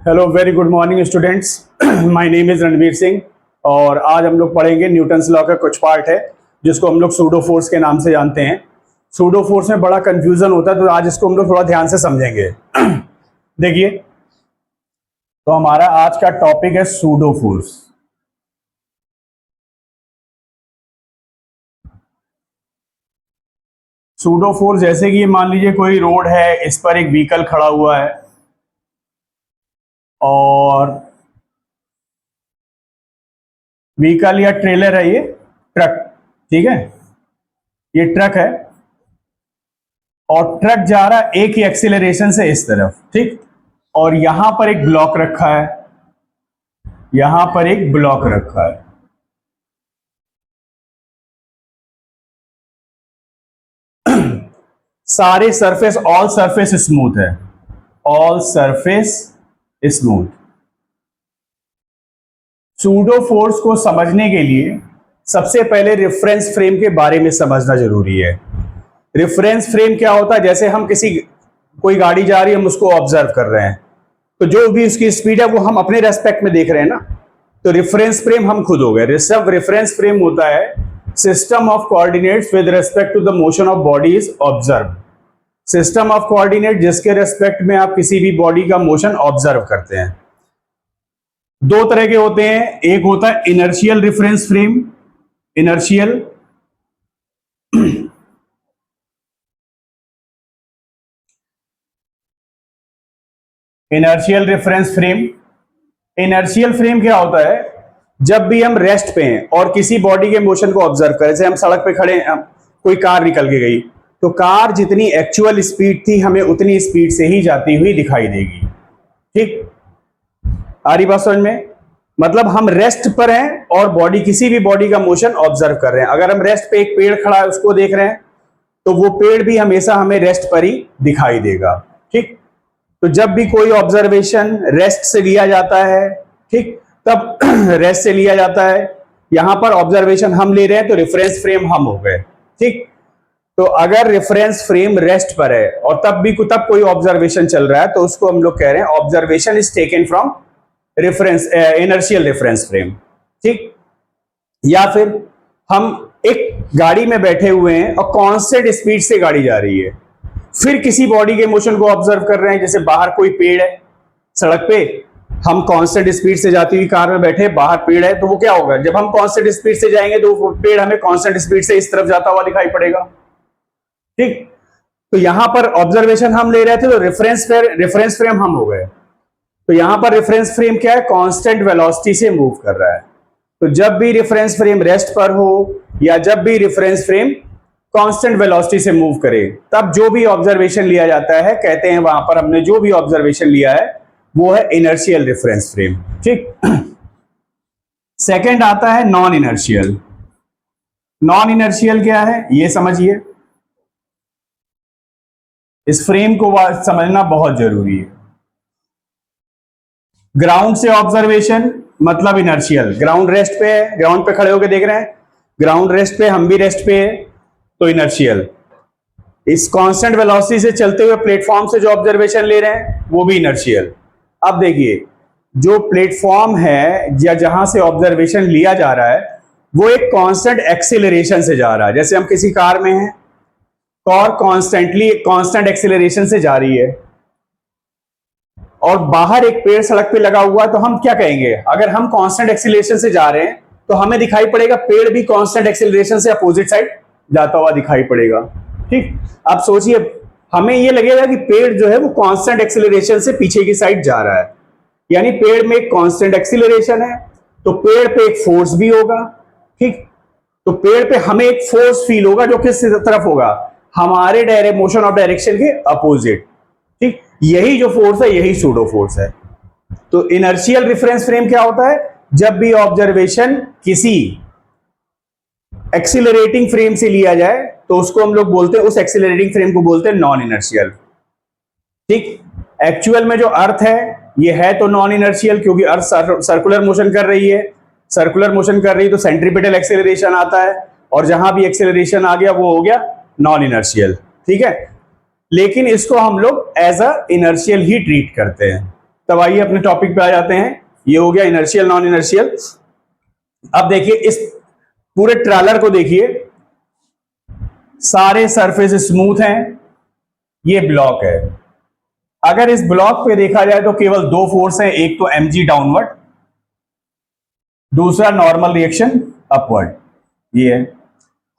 Hello very good morning students. My name is Ranveer Singh और आज हम लोग पढ़ेंगे न्यूटन्स लॉ का कुछ पार्ट है जिसको हम लोग सूडो फोर्स के नाम से जानते हैं। सूडो फोर्स में बड़ा कंफ्यूजन होता है तो आज इसको हम लोग थोड़ा ध्यान से समझेंगे। देखिए, तो हमारा आज का टॉपिक है सूडो फोर्स। सूडो फोर्स जैसे कि मान लीजिए कोई रोड है, इस पर एक व्हीकल खड़ा हुआ है और व्हीकल या ट्रेलर है, ये ट्रक, ठीक है, ये ट्रक है और ट्रक जा रहा है एक ही एक्सीलरेशन से इस तरफ, ठीक। और यहां पर एक ब्लॉक रखा है, यहां पर एक ब्लॉक रखा है। सारे सरफेस, ऑल सरफेस स्मूथ है, all surface smooth. Pseudo force को समझने के लिए सबसे पहले रेफरेंस फ्रेम के बारे में समझना जरूरी है। रेफरेंस फ्रेम क्या होता है? जैसे हम कोई गाड़ी जा रही है, हम उसको ऑब्जर्व कर रहे हैं, तो जो भी उसकी स्पीड है वो हम अपने रेस्पेक्ट में देख रहे हैं ना, तो रेफरेंस फ्रेम हम खुद हो गए। सब रेफरेंस फ्रेम होता है system of coordinates with respect to the motion of body is observe. System of coordinate जिसके रेस्पेक्ट में आप किसी भी बॉडी का मोशन ऑब्जर्व करते हैं। दो तरह के होते हैं, एक होता है inertial reference frame, inertial inertial reference frame. Inertial frame क्या होता है? जब भी हम रेस्ट पे हैं और किसी बॉडी के मोशन को ऑब्जर्व करें, जैसे हम सड़क पे खड़े हैं, कोई कार निकल के गई, तो कार जितनी एक्चुअल स्पीड थी हमें उतनी स्पीड से ही जाती हुई दिखाई देगी, ठीक। आ रही बात समझ में? मतलब हम रेस्ट पर हैं और बॉडी, किसी भी बॉडी का मोशन ऑब्जर्व कर रहे हैं। अगर हम रेस्ट पे एक पेड़ खड़ा है उसको देख रहे हैं तो वो पेड़ भी हमेशा हमें रेस्ट पर ही दिखाई देगा, ठीक। तो जब भी कोई ऑब्जर्वेशन रेस्ट से लिया जाता है, ठीक, तब रेस्ट से लिया जाता है, यहां पर ऑब्जर्वेशन हम ले रहे हैं तो रेफरेंस फ्रेम हम हो गए, ठीक। तो अगर रेफरेंस फ्रेम रेस्ट पर है और तब कोई ऑब्जर्वेशन चल रहा है तो उसको हम लोग कह रहे हैं observation is taken from reference, inertial reference frame, ठीक। या फिर हम एक गाड़ी में बैठे हुए हैं और कांस्टेंट स्पीड से गाड़ी जा रही है, फिर किसी बॉडी के मोशन को ऑब्जर्व कर रहे हैं, जैसे बाहर कोई पेड़ है सड़क पे, हम कांस्टेंट स्पीड से जाती हुई कार में बैठे, बाहर पेड़ है, तो वो क्या होगा? जब हम कांस्टेंट स्पीड से जाएंगे तो वो पेड़ हमें कांस्टेंट स्पीड से इस तरफ जाता हुआ दिखाई पड़ेगा, ठीक। तो यहां पर ऑब्जर्वेशन हम ले रहे थे तो रेफरेंस फ्रेम हम हो गए। तो यहां पर रेफरेंस फ्रेम क्या है? कांस्टेंट वेलोसिटी से मूव कर रहा है। तो जब भी रेफरेंस फ्रेम रेस्ट पर हो या जब भी रेफरेंस फ्रेम कांस्टेंट वेलोसिटी से मूव करे, तब जो भी ऑब्जर्वेशन लिया जाता है, कहते हैं वहां पर हमने जो भी ऑब्जर्वेशन लिया है वो है इनर्शियल रेफरेंस फ्रेम, ठीक। सेकंड आता है नॉन इनर्शियल। नॉन इनर्शियल क्या है ये समझिए, इस फ्रेम को समझना बहुत जरूरी है। ग्राउंड से ऑब्जर्वेशन मतलब इनर्शियल, ग्राउंड रेस्ट पे है, ग्राउंड पे खड़े होकर देख रहे हैं, ग्राउंड रेस्ट पे, हम भी रेस्ट पे है, तो इनर्शियल। इस कांस्टेंट वेलोसिटी से चलते हुए प्लेटफॉर्म से जो ऑब्जर्वेशन ले रहे हैं वो भी इनर्शियल। अब देखिए, जो प्लेटफॉर्म है या जहां से ऑब्जर्वेशन लिया जा रहा है वो एक कांस्टेंट एक्सीलरेशन से जा रहा है। जैसे हम किसी कार में हैं और कांस्टेंट एक्सीलरेशन से जा रही है और बाहर एक पेड़ सड़क पे लगा हुआ है, तो हम क्या कहेंगे? अगर हम कांस्टेंट एक्सीलरेशन से जा रहे हैं तो हमें दिखाई पड़ेगा पेड़ भी कांस्टेंट एक्सीलरेशन से अपोजिट साइड जाता हुआ दिखाई पड़ेगा, ठीक। अब सोचिए, हमें ये लगेगा कि पेड़ जो है वो कांस्टेंट एक्सीलरेशन से पीछे की साइड जा रहा है, यानी पेड़ में एक कांस्टेंट एक्सीलरेशन है, तो पेड़ पे एक फोर्स भी होगा, ठीक। तो पेड़ पे हमें एक फोर्स फील होगा जो किस तरफ होगा? हमारे मोशन ऑफ डायरेक्शन के अपोजिट, ठीक। यही जो फोर्स है यही सूडो फोर्स है। तो इनर्शियल रेफरेंस फ्रेम क्या होता है? जब भी ऑब्जर्वेशन किसी एक्सीलरेटिंग फ्रेम से लिया जाए तो उसको हम लोग बोलते हैं, उस एक्सीलरेटिंग फ्रेम को बोलते हैं नॉन इनर्शियल, ठीक। एक्चुअल में जो अर्थ है ये है तो नॉन इनर्शियल, क्योंकि अर्थ सर्कुलर मोशन कर रही है, सर्कुलर मोशन कर रही है तो सेंट्रीपिटल एक्सेलरेशन आता है, और जहां भी एक्सेलरेशन आ गया वो हो गया नॉन इनर्शियल, ठीक है। लेकिन इसको हम लोग एज अ इनर्शियल ही ट्रीट करते हैं। तब आइए अपने टॉपिक पे आ जाते हैं। ये हो गया इनर्शियल नॉन इनर्शियल। अब देखिए इस पूरे ट्रैलर को देखिए, सारे सरफेस स्मूथ हैं, ये ब्लॉक है। अगर इस ब्लॉक पे देखा जाए तो केवल दो फोर्स हैं, एक तो mg डाउनवर्ड, दूसरा नॉर्मल रिएक्शन अपवर्ड। ये है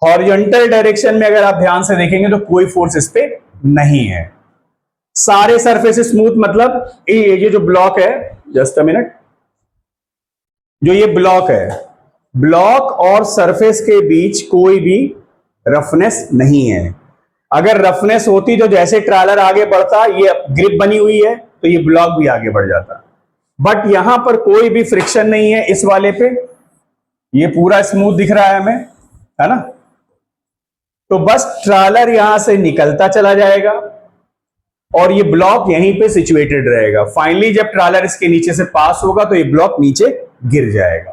हॉरिजॉन्टल डायरेक्शन में, अगर आप ध्यान से देखेंगे तो कोई फोर्स इस पे नहीं है। सारे सरफेस स्मूथ, मतलब ये जो ब्लॉक है, जस्ट अ मिनट, जो ये ब्लॉक है, ब्लॉक और सरफेस के बीच कोई भी रफनेस नहीं है। अगर रफनेस होती तो जैसे ट्रैलर आगे बढ़ता, ये ग्रिप बनी हुई है तो ये ब्लॉक भी आगे बढ़ जाता, बट यहां पर कोई भी फ्रिक्शन नहीं है इस वाले पे, ये पूरा स्मूथ दिख रहा है हमें, है ना। तो बस ट्रैलर यहां से निकलता चला जाएगा और ये ब्लॉक यहीं पे सिचुएटेड रहेगा। फाइनली जब ट्रैलर इसके नीचे से पास होगा तो ये ब्लॉक नीचे गिर जाएगा।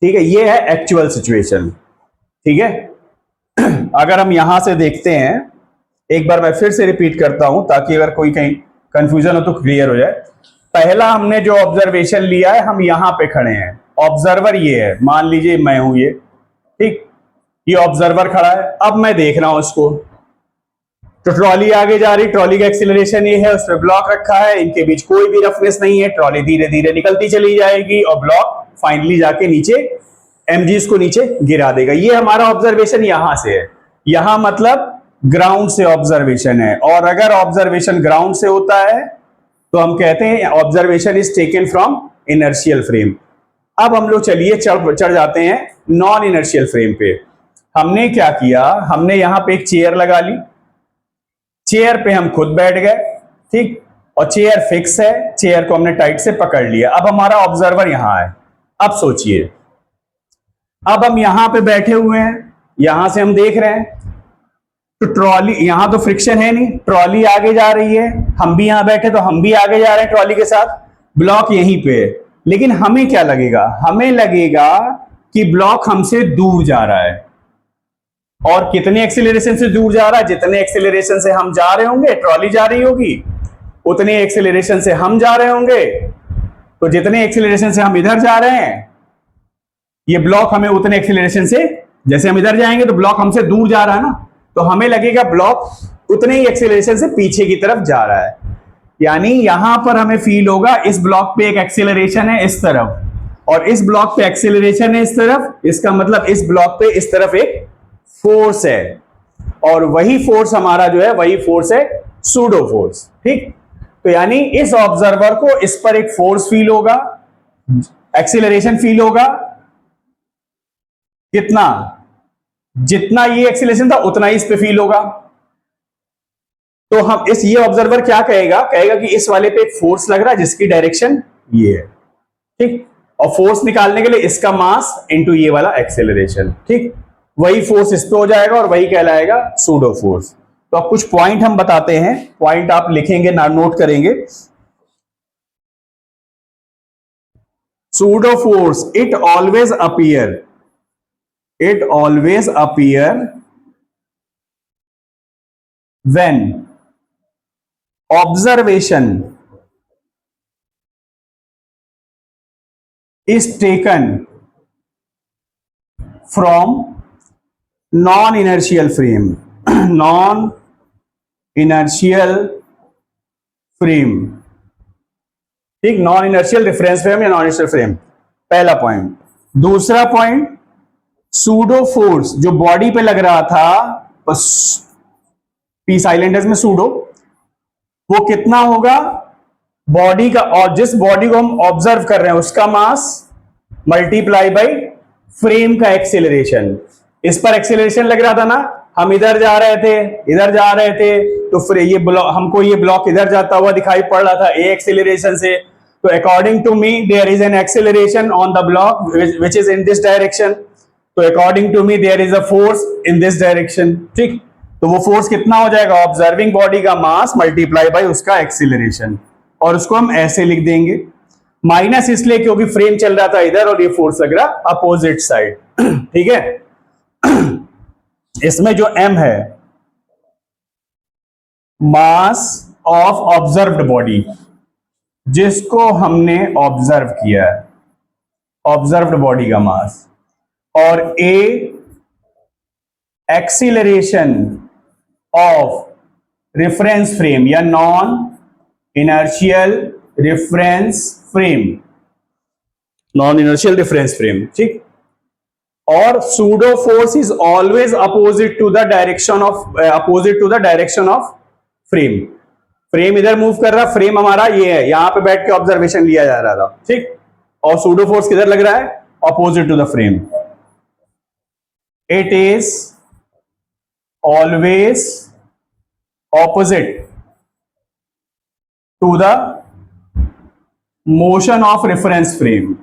ठीक है, ये है एक्चुअल सिचुएशन। ठीक है, अगर हम यहां से देखते हैं, एक बार मैं फिर से रिपीट करता हूं ताकि अगर कोई कहीं कंफ्यूजन हो तो क्लियर हो जाए। पहला हमने जो ऑब्जर्वेशन लिया है, हम यहां पे खड़े हैं, ऑब्जर्वर ये है, मान लीजिए मैं हूं ये, ठीक, ये ऑब्जर्वर खड़ा है, अब मैं देख रहा हूं इसको, तो ट्रॉली आगे जा रही, ट्रॉली का एक्सीलरेशन ये है, उस पर ब्लॉक रखा है, इनके बीच कोई भी रफनेस नहीं है, ट्रॉली धीरे धीरे निकलती चली जाएगी और ब्लॉक फाइनली जाके नीचे एमजीज को नीचे गिरा देगा। ये हमारा ऑब्जर्वेशन यहां से है, यहां मतलब ग्राउंड से ऑब्जर्वेशन है, और अगर ऑब्जर्वेशन ग्राउंड से होता है तो हम कहते हैं observation is taken from inertial frame. अब हम लोग चलिए चढ़ जाते हैं नॉन इनर्शियल फ्रेम पे। हमने क्या किया, हमने यहां पे एक चेयर लगा ली, चेयर पे हम खुद बैठ गए, ठीक, और चेयर फिक्स है, चेयर को हमने टाइट से पकड़ लिया। अब हमारा ऑब्जर्वर यहां है। अब सोचिए, अब हम यहां पे बैठे हुए हैं, यहां से हम देख रहे हैं, तो ट्रॉली, यहां तो फ्रिक्शन है नहीं, ट्रॉली आगे जा रही है, हम भी यहां बैठे तो हम भी आगे जा रहे हैं ट्रॉली के साथ, ब्लॉक यहीं पे है। लेकिन हमें क्या लगेगा, हमें लगेगा कि ब्लॉक हमसे दूर जा रहा है, और कितने एक्सीलरेशन से दूर जा रहा है, जितने एक्सीलरेशन से हम जा रहे होंगे ट्रॉली जा रही होगी, उतने एक्सीलरेशन से हम जा रहे होंगे, तो जितने एक्सीलरेशन से हम इधर जा रहे हैं, ये ब्लॉक हमें उतने एक्सीलरेशन से, जैसे हम इधर जाएंगे तो ब्लॉक हमसे दूर जा रहा है ना, तो हमें लगेगा ब्लॉक उतने ही एक्सीलरेशन से पीछे की तरफ जा रहा है। यानी यहां पर हमें फील होगा इस ब्लॉक पे एक एक्सीलरेशन है इस तरफ, और इस ब्लॉक पे एक्सीलरेशन है इस तरफ, इसका मतलब इस ब्लॉक पे इस तरफ एक फोर्स है, और वही फोर्स हमारा जो है वही फोर्स है सूडो फोर्स। ठीक, तो यानी इस ऑब्जर्वर को इस पर एक फोर्स फील होगा, एक्सीलरेशन फील होगा, कितना, जितना ये एक्सीलरेशन था उतना ही इस पे फील होगा। तो हम ये ऑब्जर्वर क्या कहेगा, कहेगा कि इस वाले पे एक फोर्स लग रहा है जिसकी डायरेक्शन ये है, ठीक, और फोर्स निकालने के लिए इसका मास इनटू ये वाला एक्सेलरेशन, ठीक, वही फोर्स इस पे हो जाएगा और वही कहलाएगा सूडो फोर्स। तो अब कुछ पॉइंट हम बताते हैं, पॉइंट आप लिखेंगे ना, नोट करेंगे। Pseudo force, it always appear when observation is taken from non-inertial frame ठीक, नॉन इनर्शियल रेफरेंस फ्रेम या नॉन इनर्शियल फ्रेम, पहला पॉइंट। दूसरा पॉइंट, सूडो फोर्स जो बॉडी पे लग रहा था, बस पी साइलेंट में सूडो, वो कितना होगा, बॉडी का, और जिस बॉडी को हम ऑब्जर्व कर रहे हैं उसका मास मल्टीप्लाई बाई फ्रेम का एक्सेलरेशन। इस पर एक्सेलरेशन लग रहा था ना, हम इधर जा रहे थे, तो फिर ये ब्लॉक, हमको ये ब्लॉक इधर जाता हुआ दिखाई पड़ रहा था ए एक्सेलरेशन से, तो according to me there is an acceleration on the block which is in this direction, तो according to me there is a force in this direction. ठीक, तो वो फोर्स कितना हो जाएगा, ऑब्जर्विंग बॉडी का मास मल्टीप्लाई बाई उसका एक्सेलरेशन, और उसको हम ऐसे लिख देंगे, माइनस इसलिए क्योंकि फ्रेम चल रहा था इधर और ये फोर्स लग रहा अपोजिट साइड। ठीक है, इसमें जो m है, मास ऑफ ऑब्जर्व्ड बॉडी, जिसको हमने ऑब्जर्व किया है, ऑब्जर्व्ड बॉडी का मास, और a acceleration of reference frame या non inertial reference frame, non inertial reference frame, ठीक। और pseudo force is always opposite to the direction of frame. Frame इधर मूव कर रहा, फ्रेम हमारा ये है, यहां पे बैठ के ऑब्जर्वेशन लिया जा रहा था, ठीक। और सूडो फोर्स किधर लग रहा है, opposite to the frame. It is always opposite to the motion of reference frame,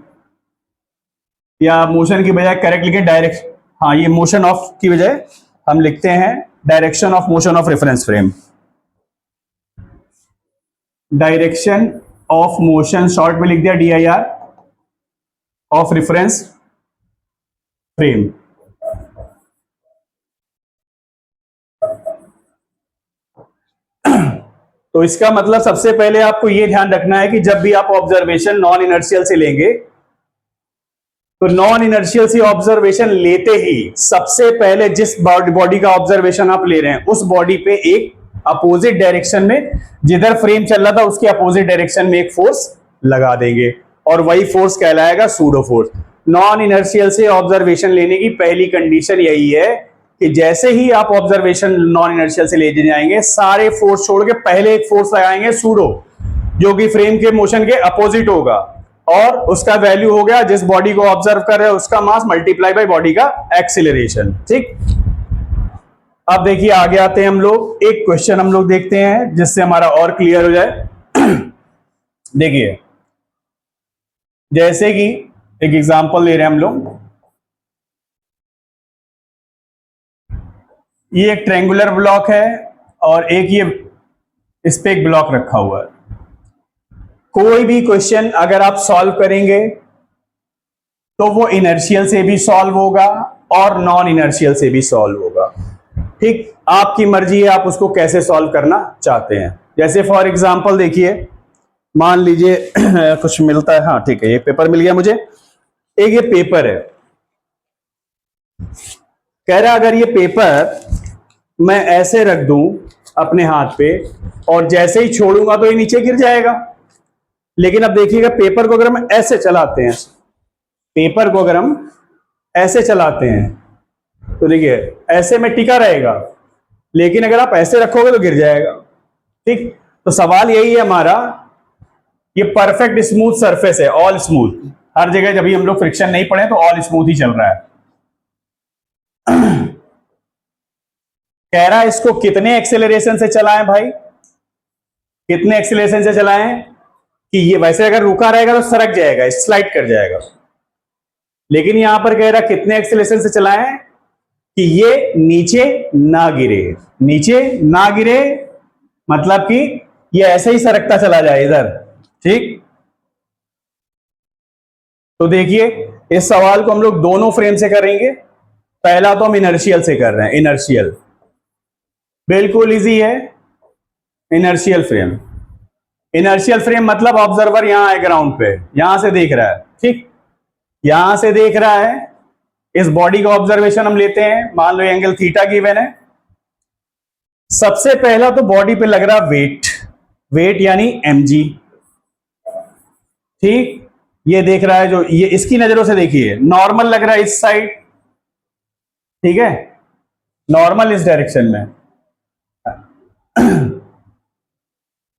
या मोशन की बजाय करेक्ट लिखे डायरेक्शन, हाँ ये मोशन ऑफ की बजाय हम लिखते हैं direction of motion of reference frame, direction of motion short में लिख दिया DIR ऑफ रेफरेंस फ्रेम। तो इसका मतलब सबसे पहले आपको यह ध्यान रखना है कि जब भी आप ऑब्जर्वेशन नॉन इनर्शियल से लेंगे, तो नॉन इनर्शियल से ऑब्जर्वेशन लेते ही सबसे पहले जिस बॉडी का ऑब्जर्वेशन आप ले रहे हैं उस बॉडी पे एक अपोजिट डायरेक्शन में, जिधर फ्रेम चल रहा था उसके अपोजिट डायरेक्शन में एक फोर्स लगा देंगे, और वही फोर्स कहलाएगा सूडो फोर्स। नॉन इनर्शियल से ऑब्जर्वेशन लेने की पहली कंडीशन यही है कि जैसे ही आप ऑब्जर्वेशन नॉन इनर्शियल से ले जाएंगे, सारे फोर्स छोड़ के पहले एक फोर्स लगाएंगे सूडो, जो कि फ्रेम के मोशन के अपोजिट होगा, और उसका वैल्यू हो गया जिस बॉडी को ऑब्जर्व कर रहे हैं उसका मास मल्टीप्लाई बाय बॉडी का एक्सीलरेशन, ठीक। अब देखिए आगे आते हैं हम लोग, एक क्वेश्चन हम लोग देखते हैं जिससे हमारा और क्लियर हो जाए। देखिए जैसे कि एक एग्जांपल ले रहे हैं हम लोग, ये एक ट्रायंगुलर ब्लॉक है और एक ये इस पे एक ब्लॉक रखा हुआ है। कोई भी क्वेश्चन अगर आप सॉल्व करेंगे तो वो इनर्शियल से भी सॉल्व होगा और नॉन इनर्शियल से भी सॉल्व होगा, ठीक। आपकी मर्जी है आप उसको कैसे सॉल्व करना चाहते हैं। जैसे फॉर एग्जांपल देखिए, मान लीजिए कुछ मिलता है, हाँ ठीक है, ये पेपर मिल गया मुझे, एक ये पेपर है, कह रहा अगर ये पेपर मैं ऐसे रख दूं अपने हाथ पे और जैसे ही छोड़ूंगा तो ये नीचे गिर जाएगा। लेकिन अब देखिएगा पेपर को अगर हम ऐसे चलाते हैं, पेपर को अगर हम ऐसे चलाते हैं तो देखिए ऐसे में टिका रहेगा, लेकिन अगर आप ऐसे रखोगे तो गिर जाएगा, ठीक। तो सवाल यही है हमारा, ये परफेक्ट स्मूथ सरफेस है, ऑल स्मूथ, हर जगह जब भी हम लोग फ्रिक्शन नहीं पड़े तो ऑल स्मूथ ही चल रहा है। कह रहा है इसको कितने एक्सेलरेशन से चलाएं भाई, कितने एक्सेलरेशन से चलाएं कि ये वैसे अगर रुका रहेगा तो सरक जाएगा, स्लाइड कर जाएगा, लेकिन यहां पर कह रहा कितने एक्सेलरेशन से चलाएं कि ये नीचे ना गिरे, नीचे ना गिरे मतलब कि ये ऐसे ही सरकता चला जाए इधर, ठीक। तो देखिए इस सवाल को हम लोग दोनों फ्रेम से करेंगे। पहला तो हम इनर्शियल से कर रहे हैं, इनर्शियल बिल्कुल इजी है। इनर्शियल फ्रेम, इनर्शियल फ्रेम मतलब ऑब्जर्वर यहां है ग्राउंड पे, यहां से देख रहा है, ठीक, यहां से देख रहा है। इस बॉडी का ऑब्जर्वेशन हम लेते हैं, मान लो एंगल थीटा गिवन है। सबसे पहला तो बॉडी पे लग रहा वेट, वेट यानी mg, ठीक। ये देख रहा है जो, ये इसकी नजरों से देखिए नॉर्मल लग रहा है इस साइड, ठीक है, नॉर्मल इस डायरेक्शन में।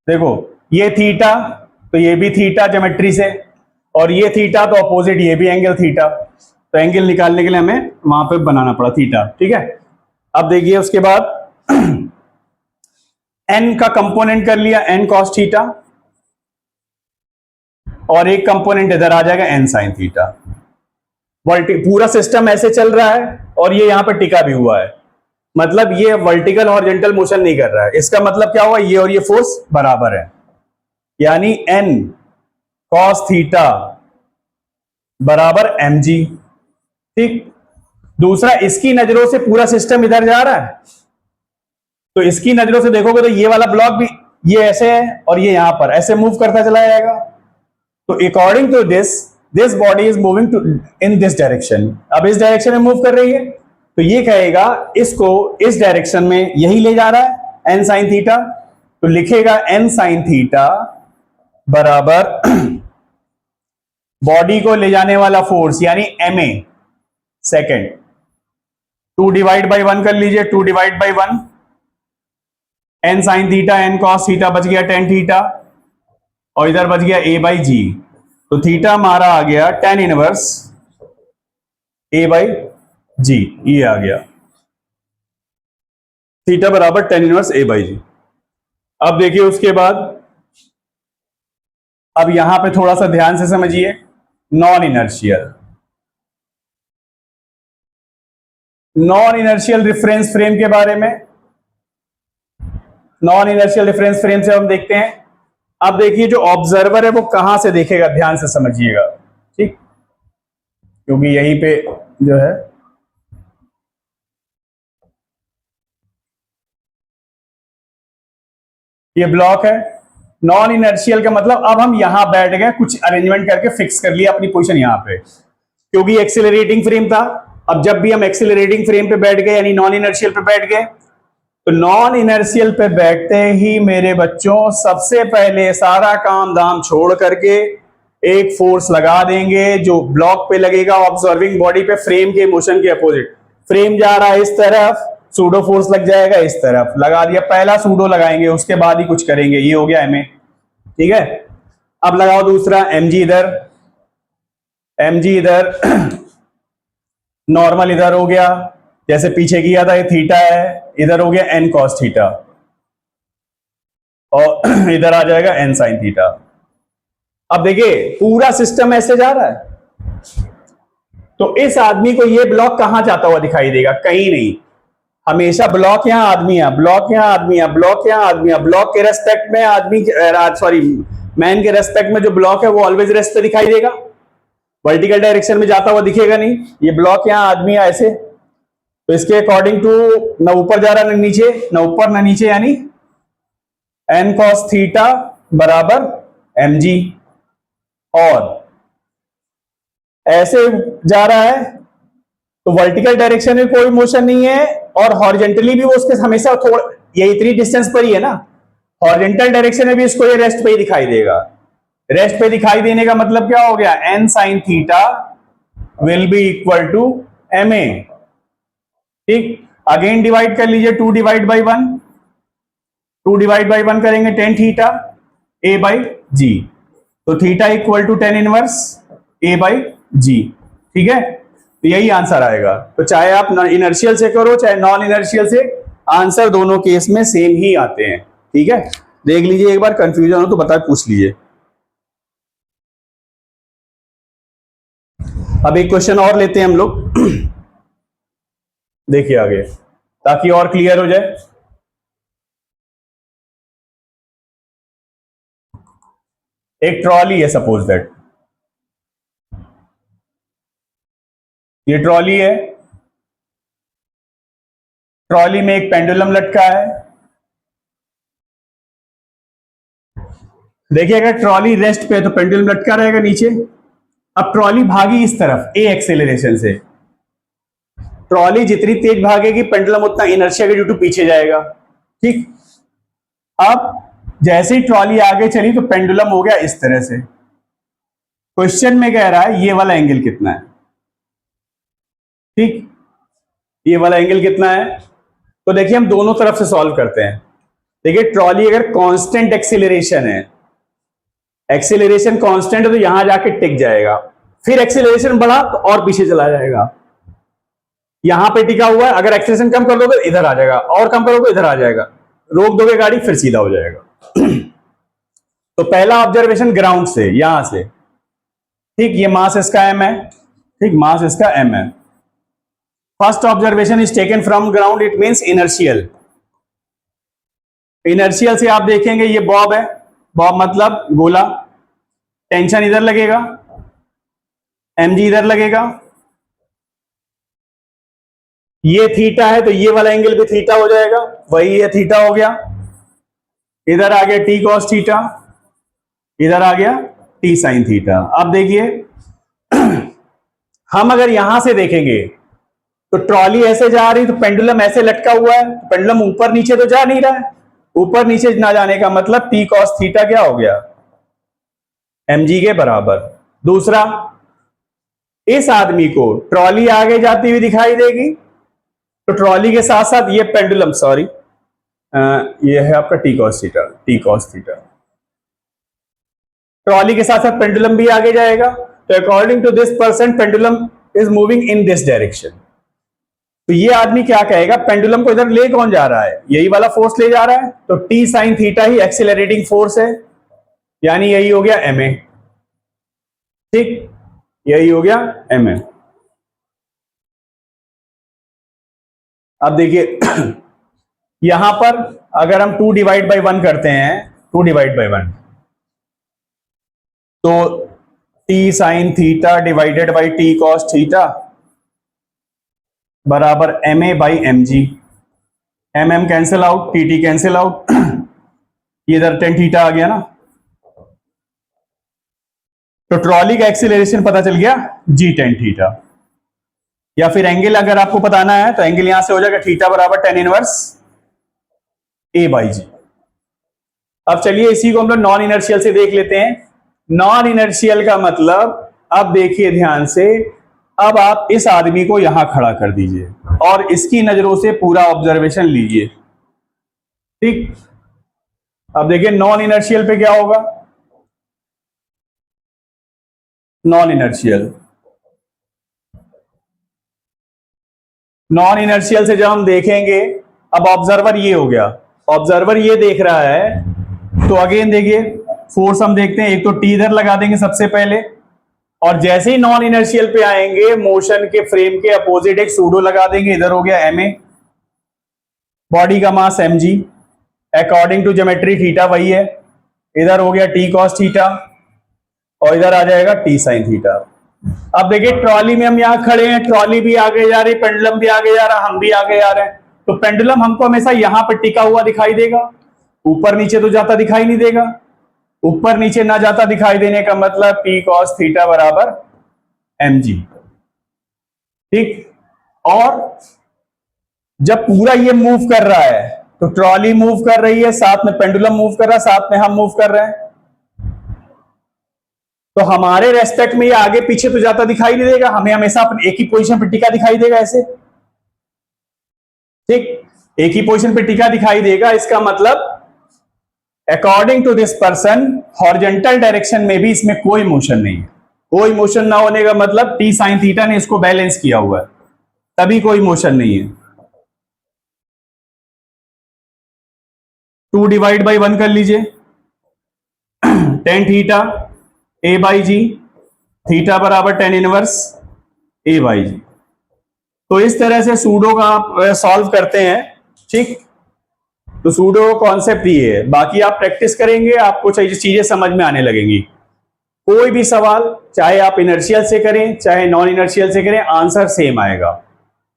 देखो ये थीटा तो ये भी थीटा ज्योमेट्री से, और ये थीटा तो अपोजिट, ये भी एंगल थीटा, तो एंगल निकालने के लिए हमें वहां पे बनाना पड़ा थीटा, ठीक है। अब देखिए उसके बाद n का कंपोनेंट कर लिया, n cos थीटा, और एक कंपोनेंट इधर आ जाएगा n sin थीटा। पूरा सिस्टम ऐसे चल रहा है और ये यहां पर टिका भी हुआ है, मतलब ये वर्टिकल हॉरिजॉन्टल मोशन नहीं कर रहा है। इसका मतलब क्या हुआ, ये और ये फोर्स बराबर है, यानी n cos थीटा बराबर mg, ठीक। दूसरा इसकी नजरों से पूरा सिस्टम इधर जा रहा है, तो इसकी नजरों से देखोगे तो ये वाला ब्लॉक भी ये ऐसे है और ये यहां पर ऐसे मूव करता चला जाएगा। तो according to this body is moving to in this direction. अब इस डायरेक्शन में मूव कर रही है, तो ये कहेगा इसको इस डायरेक्शन में यही ले जा रहा है एन साइन थीटा। तो लिखेगा एन साइन थीटा बराबर बॉडी को ले जाने वाला फोर्स यानी M A second, 2 divide by 1 कर लीजिए, 2 divide by 1 N sine theta N cos theta बच गया टेन थीटा, और इधर बच गया ए बाई जी। तो थीटा हमारा आ गया टेन इनवर्स ए बाई जी, ये आ गया थीटा बराबर टेन इनवर्स ए बाई जी। अब देखिए उसके बाद, अब यहां पे थोड़ा सा ध्यान से समझिए नॉन इनर्शियल रेफरेंस फ्रेम के बारे में। नॉन इनर्शियल रेफरेंस फ्रेम से हम देखते हैं। अब देखिए जो ऑब्जर्वर है वो कहां से देखेगा, ध्यान से समझिएगा, ठीक, क्योंकि यहीं पे जो है ये ब्लॉक है। नॉन इनर्शियल का मतलब अब हम यहां बैठ गए, कुछ अरेंजमेंट करके फिक्स कर लिया अपनी पोजीशन यहां पे, क्योंकि एक्सिलरेटिंग फ्रेम था। अब जब भी हम एक्सिलरेटिंग फ्रेम पे बैठ गए यानी नॉन इनर्शियल पे बैठ गए, तो नॉन इनर्शियल पे बैठते ही मेरे बच्चों सबसे पहले सारा काम दाम छोड़ करके एक फोर्स लगा देंगे जो ब्लॉक पे लगेगा, ऑब्जर्विंग बॉडी पे, फ्रेम के मोशन के अपोजिट। फ्रेम जा रहा है इस तरफ, सूडो फोर्स लग जाएगा इस तरफ, लगा दिया, पहला सूडो लगाएंगे उसके बाद ही कुछ करेंगे, ये हो गया एम ए, ठीक है। अब लगाओ दूसरा एम जी इधर, एम जी इधर नॉर्मल इधर हो गया, जैसे पीछे किया था, ये थीटा है, इधर हो गया एन कॉस थीटा, और इधर आ जाएगा एन साइन थीटा। अब देखिए पूरा सिस्टम ऐसे जा रहा है, तो इस आदमी को ये ब्लॉक कहां जाता हुआ दिखाई देगा, कहीं नहीं, हमेशा ब्लॉक यहां आदमी है, ब्लॉक यहां आदमी है, ब्लॉक यहां आदमी है, ब्लॉक के रेस्पेक्ट में आदमी, सॉरी मैन के रेस्पेक्ट में जो ब्लॉक है वो ऑलवेज रेस्ट पे दिखाई देगा, वर्टिकल डायरेक्शन में जाता हुआ दिखेगा नहीं। ये ब्लॉक यहां आदमी है ऐसे, तो इसके अकॉर्डिंग टू ना ऊपर जा रहा ना नीचे, ना ऊपर ना नीचे, यानी एन कॉस थीटा बराबर एम जी, और ऐसे जा रहा है तो वर्टिकल डायरेक्शन में कोई मोशन नहीं है, और हॉरिजेंटली भी वो उसके हमेशा थोड़ा ये इतनी डिस्टेंस पर ही है ना, हॉरिजेंटल डायरेक्शन में भी इसको ये रेस्ट पे ही दिखाई देगा। रेस्ट पे दिखाई देने का मतलब क्या हो गया, N sine theta will be equal to M A, ठीक। अगेन डिवाइड कर लीजिए, 2 डिवाइड बाई 1, 2 डिवाइड बाई 1 करेंगे tan theta A by G, तो theta equal to tan inverse A by G, ठीक है। तो यही आंसर आएगा। तो चाहे आप इनर्शियल से करो चाहे नॉन इनर्शियल से, आंसर दोनों केस में सेम ही आते हैं, ठीक है। देख लीजिए एक बार, कंफ्यूजन हो तो बता पूछ लीजिए। अब एक क्वेश्चन और लेते हैं हम लोग देखिए आगे, ताकि और क्लियर हो जाए। एक ट्रॉली है, सपोज दैट ये ट्रॉली है, ट्रॉली में एक पेंडुलम लटका है। देखिए अगर ट्रॉली रेस्ट पे है तो पेंडुलम लटका रहेगा नीचे। अब ट्रॉली भागी इस तरफ ए एक्सेलरेशन से, ट्रॉली जितनी तेज भागेगी पेंडुलम उतना इनर्शिया के ड्यू टू पीछे जाएगा, ठीक। अब जैसे ही ट्रॉली आगे चली तो पेंडुलम हो गया इस तरह से। क्वेश्चन में कह रहा है ये वाला एंगल कितना है, ठीक, ये वाला एंगल कितना है। तो देखिए हम दोनों तरफ से सॉल्व करते हैं। देखिए ट्रॉली अगर कांस्टेंट एक्सीलरेशन है, एक्सीलरेशन कांस्टेंट है तो यहां जाके टिक जाएगा, फिर एक्सीलरेशन बढ़ा तो और पीछे चला जाएगा। यहां पे टिका हुआ है, अगर एक्सीलरेशन कम कर दोगे इधर आ जाएगा, और कम करोगे इधर आ जाएगा, रोक दोगे गाड़ी फिर सीधा हो जाएगा तो पहला ऑब्जर्वेशन ग्राउंड से, यहां से, ठीक, ये मास इसका m है, ठीक, मास इसका m है। First observation is taken from ground, it means inertial. Inertial से आप देखेंगे ये बॉब है, बॉब मतलब गोला, टेंशन इधर लगेगा, mg इधर लगेगा, ये थीटा है तो ये वाला एंगल भी थीटा हो जाएगा, वही ये थीटा हो गया। इधर आ गया टी कॉस थीटा, इधर आ गया टी साइन थीटा। अब देखिए हम अगर यहां से देखेंगे तो ट्रॉली ऐसे जा रही तो पेंडुलम ऐसे लटका हुआ है, तो पेंडुलम ऊपर नीचे तो जा नहीं रहा है। ऊपर नीचे ना जाने का मतलब टी कॉस थीटा क्या हो गया, mg के बराबर। दूसरा, इस आदमी को ट्रॉली आगे जाती हुई दिखाई देगी, तो ट्रॉली के साथ साथ ये पेंडुलम, सॉरी ये है आपका T cos theta, T cos theta, trolley के साथ साथ पेंडुलम भी आगे जाएगा। तो according to this person pendulum is moving in this direction. तो ये आदमी क्या कहेगा, पेंडुलम को इधर ले कौन जा रहा है, यही वाला फोर्स ले जा रहा है, तो टी साइन थीटा ही एक्सीलरेटिंग फोर्स है, यानी यही हो गया एम ए। ठीक, यही हो गया एम ए। अब देखिए यहां पर अगर हम 2 डिवाइड बाई 1 करते हैं, 2 डिवाइड बाई 1, तो T sine theta divided by T cos theta बराबर M A by M G. M M cancel out, T T cancel out, ये इधर टेन थीटा आ गया ना। तो ट्रॉली का एक्सीलरेशन पता चल गया जी टेन थीटा। या फिर एंगल अगर आपको बताना है तो एंगल यहां से हो जाएगा थीटा बराबर टेन इनवर्स ए बाई जी। अब चलिए इसी को हम लोग नॉन इनर्शियल से देख लेते हैं। नॉन इनर्शियल का मतलब, अब देखिए ध्यान से, अब आप इस आदमी को यहां खड़ा कर दीजिए और इसकी नजरों से पूरा ऑब्जर्वेशन लीजिए। ठीक, अब देखिए नॉन इनर्शियल पे क्या होगा। नॉन इनर्शियल, नॉन इनर्शियल से जब हम देखेंगे, अब ऑब्जर्वर ये हो गया, ऑब्जर्वर ये देख रहा है, तो अगेन देखिए फोर्स हम देखते हैं, एक तो टी इधर लगा देंगे सबसे पहले, और जैसे ही नॉन इनर्शियल पे आएंगे मोशन के फ्रेम के अपोजिट एक सूडो लगा देंगे, इधर हो गया एम ए, बॉडी का mass M G, according to geometry theta वही है, इधर हो गया टी कॉस थीटा और इधर आ जाएगा टी साइन थीटा। अब देखिए ट्रॉली में हम यहां खड़े हैं, ट्रॉली भी आगे जा रही, पेंडुलम भी आगे जा रहा, हम भी आगे जा रहे हैं, तो पेंडुलम हमको हमेशा यहां पर टिका हुआ दिखाई देगा, ऊपर नीचे तो जाता दिखाई नहीं देगा। ऊपर नीचे ना जाता दिखाई देने का मतलब टी कॉस थीटा बराबर एम जी। ठीक, और जब पूरा ये मूव कर रहा है तो ट्रॉली मूव कर रही है, साथ में पेंडुलम मूव कर रहा है, साथ में हम मूव कर रहे हैं, तो हमारे रेस्पेक्ट में ये आगे पीछे तो जाता दिखाई नहीं देगा, हमें हमेशा अपनी एक ही पोजीशन पर टिका दिखाई देगा ऐसे। ठीक, एक ही पोजीशन पर टिका दिखाई देगा, इसका मतलब according to this person horizontal direction में भी इसमें कोई मोशन नहीं है। कोई मोशन ना होने का मतलब टी साइन थीटा ने इसको बैलेंस किया हुआ है, तभी कोई मोशन नहीं है। 2 डिवाइड बाई 1 कर लीजिए, tan theta A by G, theta बराबर tan inverse A by G. तो इस तरह से सूडो का आप सॉल्व करते हैं। ठीक, तो सूडो कॉन्सेप्ट ये है, बाकी आप प्रैक्टिस करेंगे आपको चीजें समझ में आने लगेंगी। कोई भी सवाल चाहे आप इनर्शियल से करें चाहे नॉन इनर्शियल से करें, आंसर सेम आएगा।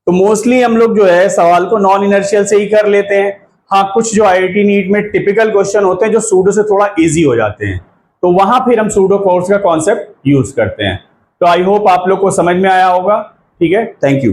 तो मोस्टली हम लोग जो है सवाल को नॉन इनर्शियल से ही कर लेते हैं। हाँ, कुछ जो आईआईटी नीट में टिपिकल क्वेश्चन होते हैं जो सूडो से थोड़ा इजी हो जाते हैं, तो वहां फिर हम सूडो फोर्स का कॉन्सेप्ट यूज करते हैं। तो आई होप आप लोग को समझ में आया होगा। ठीक है, थैंक यू।